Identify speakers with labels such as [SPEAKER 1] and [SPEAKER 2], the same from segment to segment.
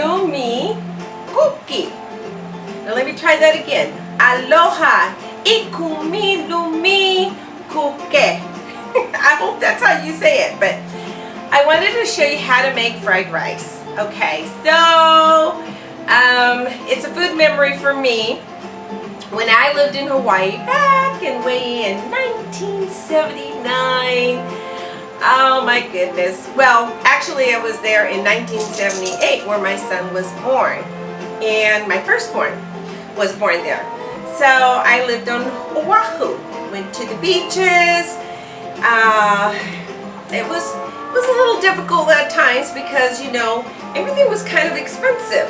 [SPEAKER 1] lumi cookie. Now let me try that again. Aloha ikumi lumi kuke. I hope that's how you say it, but I wanted to show you how to make fried rice. Okay, so it's a food memory for me. When I lived in Hawaii back in 1979, oh my goodness. Well, actually I was there in 1978 where my son was born, and my firstborn was born there. So I lived on Oahu, went to the beaches. It was a little difficult at times because, you know, everything was kind of expensive.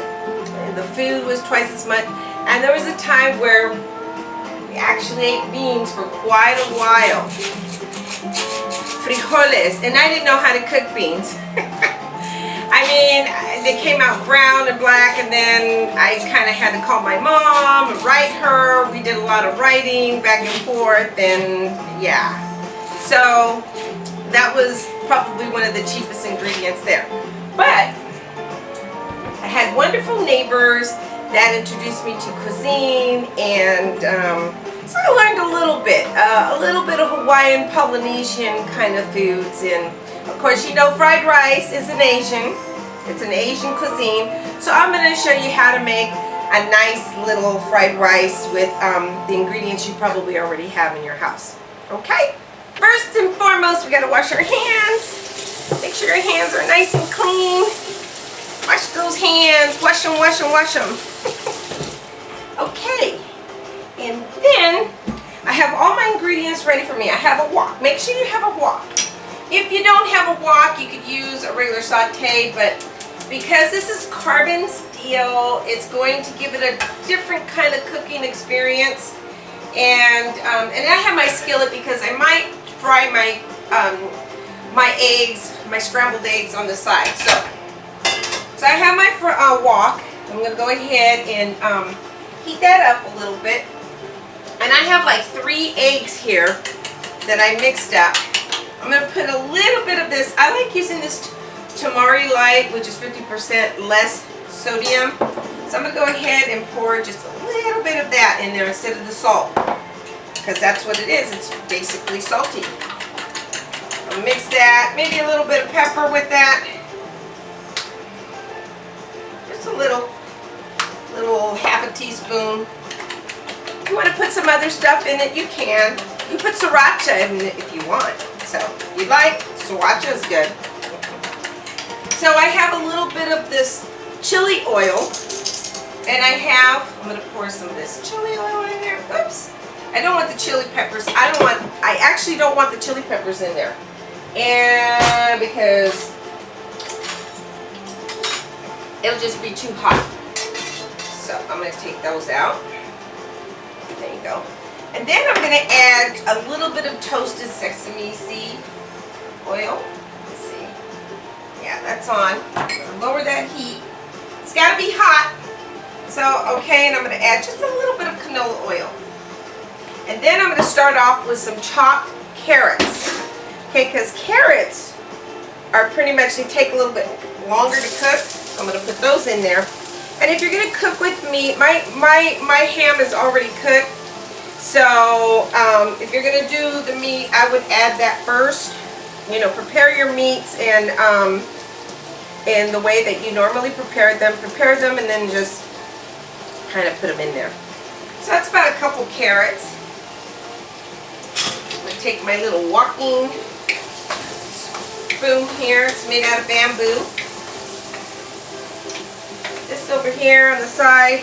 [SPEAKER 1] The food was twice as much. And there was a time where we actually ate beans for quite a while. Frijoles. And I didn't know how to cook beans. I mean, they came out brown and black, and then I kind of had to call my mom and write her. We did a lot of writing back and forth, and yeah. So that was probably one of the cheapest ingredients there. But I had wonderful neighbors that introduced me to cuisine, and so I learned a little bit of Hawaiian, Polynesian kind of foods. And of course, you know, fried rice is an Asian. It's an Asian cuisine. So I'm going to show you how to make a nice little fried rice with the ingredients you probably already have in your house. Okay? First and foremost, we got to wash our hands. Make sure your hands are nice and clean. Wash those hands. Wash them, wash them, wash them. Okay. And then I have all my ingredients ready for me. I have a wok. Make sure you have a wok. If you don't have a wok, you could use a regular saute, but because this is carbon steel, it's going to give it a different kind of cooking experience. And I have my skillet because I might fry my my eggs, my scrambled eggs on the side. So I have my wok. I'm going to go ahead and heat that up a little bit. And I have like 3 eggs here that I mixed up. I'm going to put a little bit of this. I like using this Tamari Light, which is 50% less sodium. So I'm going to go ahead and pour just a little bit of that in there instead of the salt, because that's what it is. It's basically salty. I'll mix that. Maybe a little bit of pepper with that. Just a little half a teaspoon. If you want to put some other stuff in it, you can. You put sriracha in it if you want. So if you like, sriracha is good. So I have a little bit of this chili oil, and I'm going to pour some of this chili oil in there. Oops. I don't want the chili peppers. I actually don't want the chili peppers in there. And because it'll just be too hot. So I'm going to take those out. There you go. And then I'm going to add a little bit of toasted sesame seed oil. Let's see. Yeah, that's on. Lower that heat. It's got to be hot. So, okay, and I'm going to add just a little bit of canola oil. And then I'm going to start off with some chopped carrots. Okay, because carrots are pretty much, they take a little bit longer to cook. So I'm going to put those in there. And if you're going to cook with meat, my ham is already cooked. So if you're going to do the meat, I would add that first. You know, prepare your meats and in the way that you normally prepare them, and then just kind of put them in there. So that's about a couple carrots. I'm going to take my little walking spoon here. It's made out of bamboo. This over here on the side.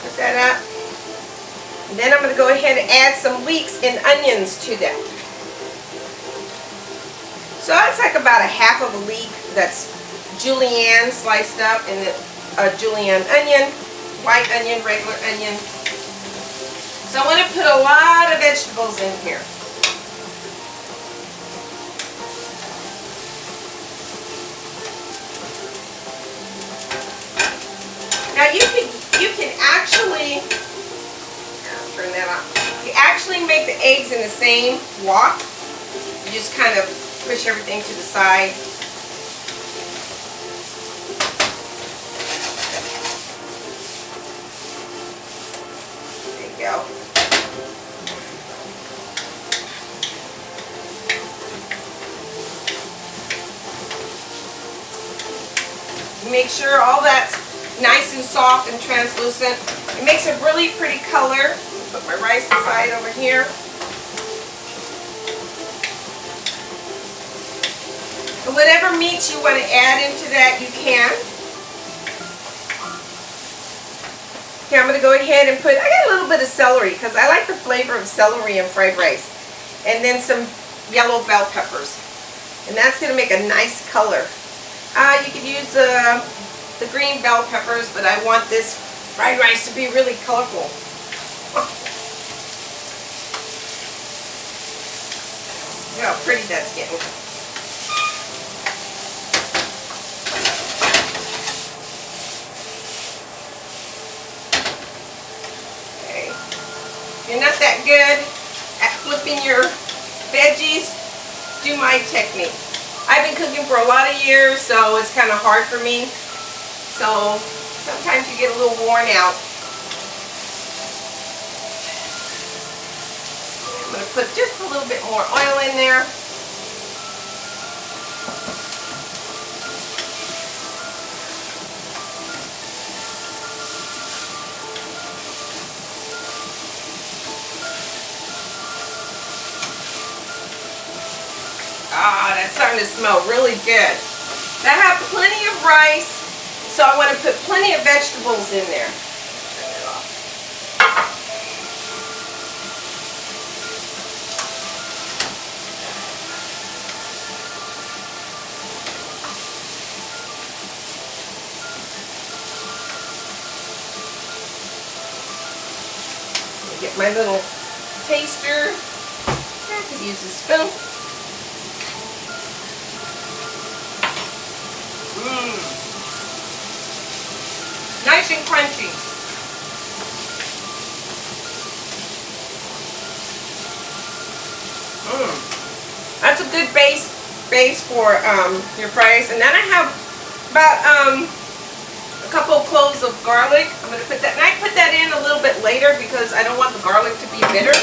[SPEAKER 1] Put that up. And then I'm going to go ahead and add some leeks and onions to that. So that's like about a half of a leek that's julienne sliced up, and a julienne onion, white onion, regular onion. So I want to put a lot of vegetables in here. Now you can actually, I'll turn that on. You actually make the eggs in the same wok. You just kind of push everything to the side. Make sure all that's nice and soft and translucent. It makes a really pretty color. Put my rice aside over here. And whatever meats you want to add into that, you can. Okay, I'm going to go ahead and I got a little bit of celery because I like the flavor of celery in fried rice. And then some yellow bell peppers. And that's going to make a nice color. You could use the green bell peppers, but I want this fried rice to be really colorful. Look how pretty that's getting. You're not that good at flipping your veggies, do my technique. I've been cooking for a lot of years, so it's kind of hard for me. So sometimes you get a little worn out. I'm going to put just a little bit more oil in there. Ah, that's starting to smell really good. I have plenty of rice, so I want to put plenty of vegetables in there. Turn it off. Get my little taster. I could use a spoon. Nice and crunchy. That's a good base for your fries. And then I have about a couple of cloves of garlic. I'm going to put that, and I put that in a little bit later because I don't want the garlic to be bitter.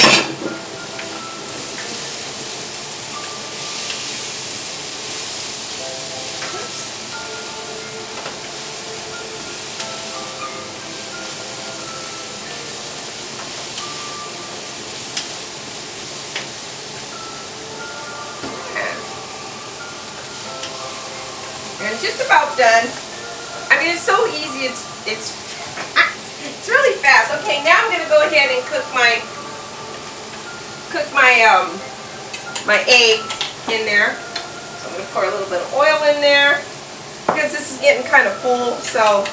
[SPEAKER 1] And just about done. I mean, it's so easy. It's really fast. Okay, now I'm gonna go ahead and cook my my eggs in there. So I'm gonna pour a little bit of oil in there because this is getting kind of full. So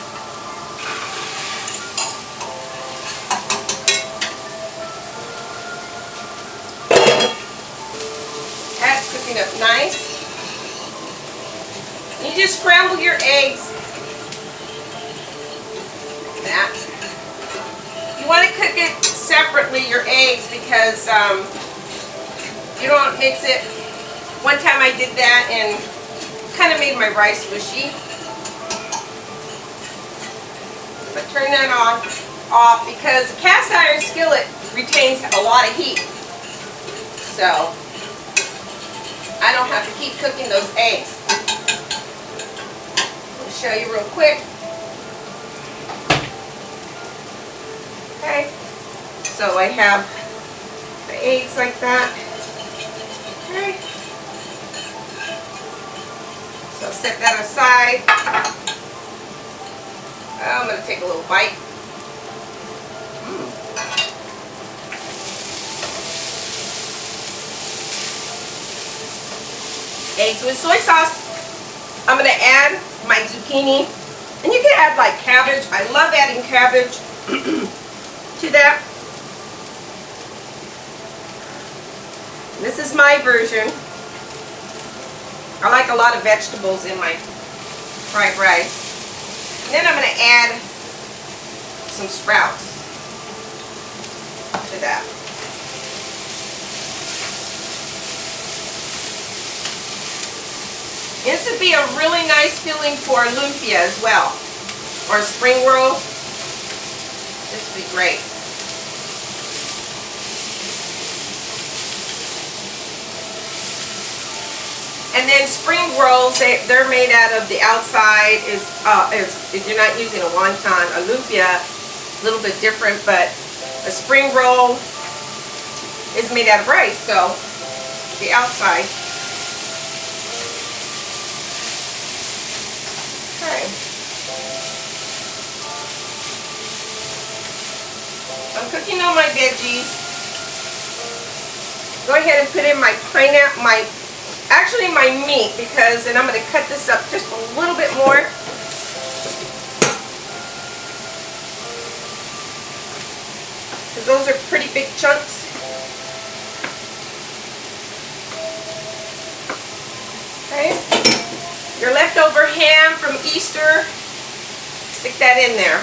[SPEAKER 1] that's cooking up nice. You just scramble your eggs. That. You want to cook it separately, your eggs, because you don't mix it. One time I did that and kind of made my rice mushy. But turn that off because the cast iron skillet retains a lot of heat. So I don't have to keep cooking those eggs. Show you real quick. Okay, so I have the eggs like that. Okay, so set that aside. I'm going to take a little bite. Eggs with soy sauce. I'm going to add my zucchini, and you can add like cabbage. I love adding cabbage to that. This is my version. I like a lot of vegetables in my fried rice. And then I'm going to add some sprouts to that. This would be a really nice filling for lumpia as well, or a spring roll. This would be great. And then spring rolls, they're made out of the outside is if you're not using a wonton, a lumpia, a little bit different, but a spring roll is made out of rice, so the outside. Okay. I'm cooking on my veggies. Go ahead and put in my pineapple, my meat, because then I'm going to cut this up just a little bit more. Because those are pretty big chunks. Okay. Your leftover ham from Easter, stick that in there.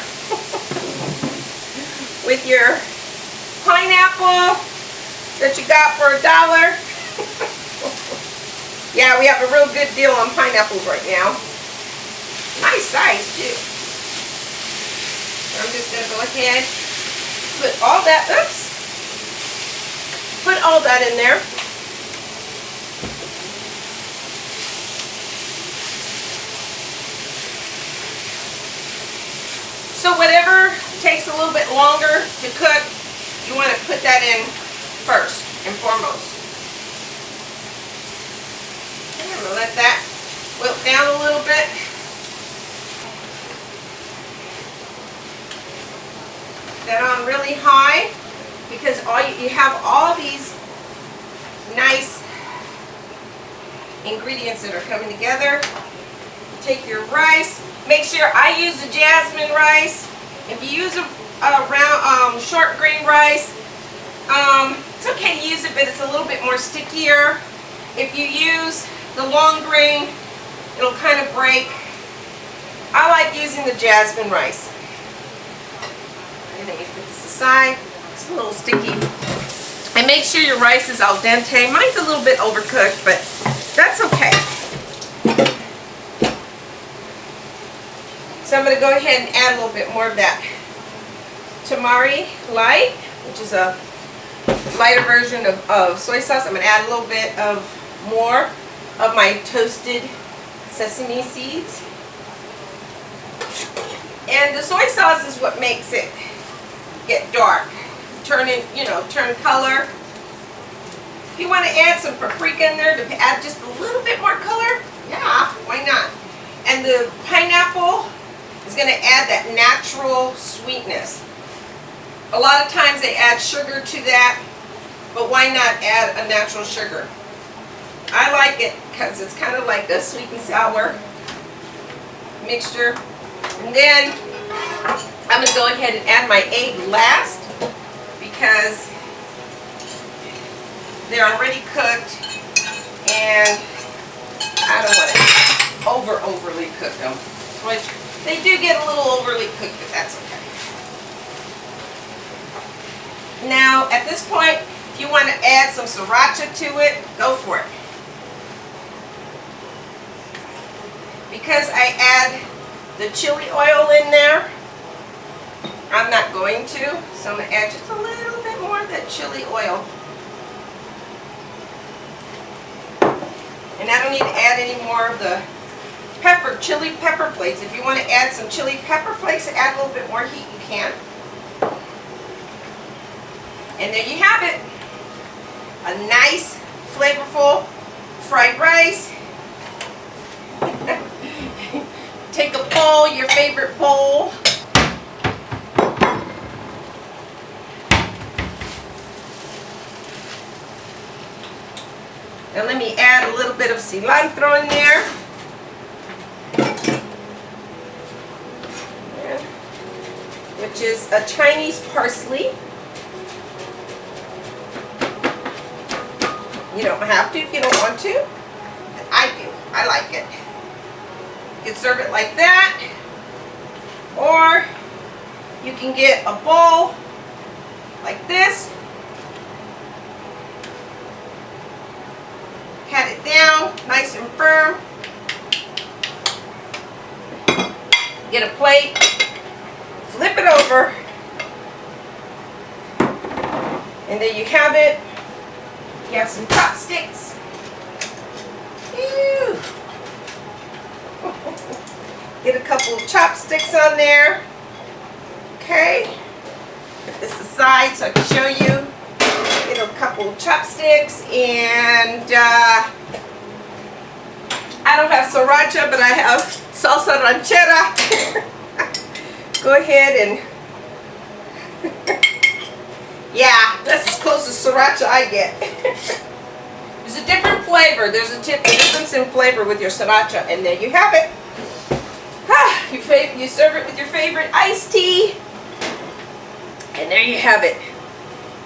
[SPEAKER 1] With your pineapple that you got for $1. Yeah, we have a real good deal on pineapples right now. Nice size too. I'm just going to go ahead, put all that in there. So whatever takes a little bit longer to cook, you want to put that in first and foremost. I'm going to let that wilt down a little bit. Put that on really high, because you have all these nice ingredients that are coming together. Take your rice. Make sure I use the jasmine rice. If you use a round short grain rice, it's okay to use it, but it's a little bit more stickier. If you use the long grain, it'll kind of break. I like using the jasmine rice. Let me put this aside. It's a little sticky. And make sure your rice is al dente. Mine's a little bit overcooked, but that's okay. So I'm going to go ahead and add a little bit more of that tamari light, which is a lighter version of soy sauce. I'm going to add a little bit of more of my toasted sesame seeds. And the soy sauce is what makes it get dark, turn color. If you want to add some paprika in there to add just a little bit more color, yeah, why not? And the pineapple is going to add that natural sweetness. A lot of times they add sugar to that, but why not add a natural sugar? I like it because it's kind of like a sweet and sour mixture. And then I'm going to go ahead and add my egg last, because they're already cooked and I don't want to overly cook them. Which they do get a little overly cooked, but that's okay. Now, at this point, if you want to add some sriracha to it, go for it. Because I add the chili oil in there, I'm not going to, so I'm going to add just a little bit more of that chili oil. And I don't need to add any more of the chili pepper flakes. If you want to add some chili pepper flakes and add a little bit more heat, you can. And there you have it. A nice, flavorful fried rice. Take a bowl, your favorite bowl. Now let me add a little bit of cilantro in there. Which is a Chinese parsley. You don't have to if you don't want to. But I do. I like it. You can serve it like that. Or you can get a bowl like this. Pat it down nice and firm. Get a plate. Flip it over. And there you have it. You have some chopsticks. Get a couple of chopsticks on there. Okay. Put this aside so I can show you. Get a couple of chopsticks, and I don't have sriracha, but I have salsa ranchera. Go ahead and yeah, that's as close as sriracha I get. There's a different flavor. There's a difference in flavor with your sriracha, and there you have it. You serve it with your favorite iced tea, and there you have it.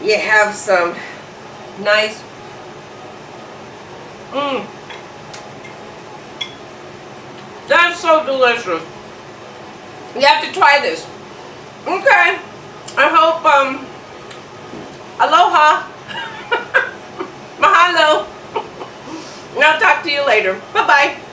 [SPEAKER 1] You have some nice That's so delicious. You have to try this. Okay. I hope aloha. Mahalo. And I'll talk to you later. Bye-bye.